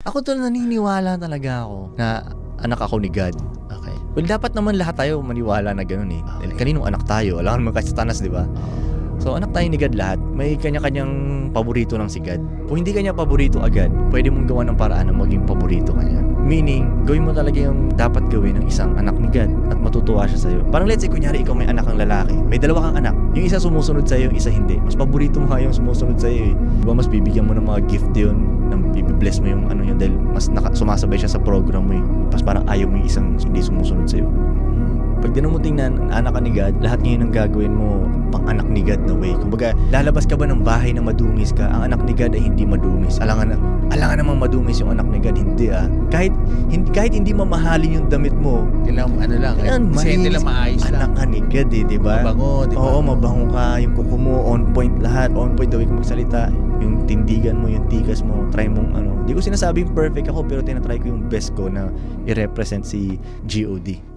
Ako naniniwala talaga ako na anak ako ni God. Okay. Well, dapat naman lahat tayo maniwala na gano'n eh. Okay. Kaninong anak tayo? Alam naman kasi tanas, di ba? So, anak tayo ni God lahat. May kanya-kanyang paborito ng si God. Kung hindi kanya paborito agad, pwede mong gawa ng paraan na maging paborito kanya. Meaning, gawin mo talaga yung dapat gawin ng isang anak ni God at matutuwa siya sa'yo. Parang let's say, kunyari ikaw may anak kang lalaki. May dalawa kang anak. Yung isa sumusunod sa'yo, yung isa hindi. Mas paborito mo nga yung sumusunod sa'yo eh. Diba mas bibigyan mo ng mga gift yun, nang bibibless mo yung ano yun dahil mas sumasabay siya sa program mo eh. Tapos parang ayaw mo yung isang hindi sumusunod sa'yo. Pag din mo tingnan, anak ka ni God, lahat ngayon ang gagawin mo pang anak ni God na way. Kumbaga, lalabas ka ba ng bahay na madungis ka? Ang anak ni God ay hindi madungis. Alangan namang madungis yung anak ni God, hindi ah. Kahit hindi mamahalin yung damit mo, Kailangan ano lang, kasi nila maayos lang. anak ka ni God eh, di ba? Mabango, di ba? Oo, mabango ka. Yung kuko mo, on point lahat. On point, the way ka magsalita. Yung tindigan mo, yung tikas mo, try mong ano. Di ko sinasabing perfect ako, pero tinatry ko yung best ko na i-represent si G.O.D.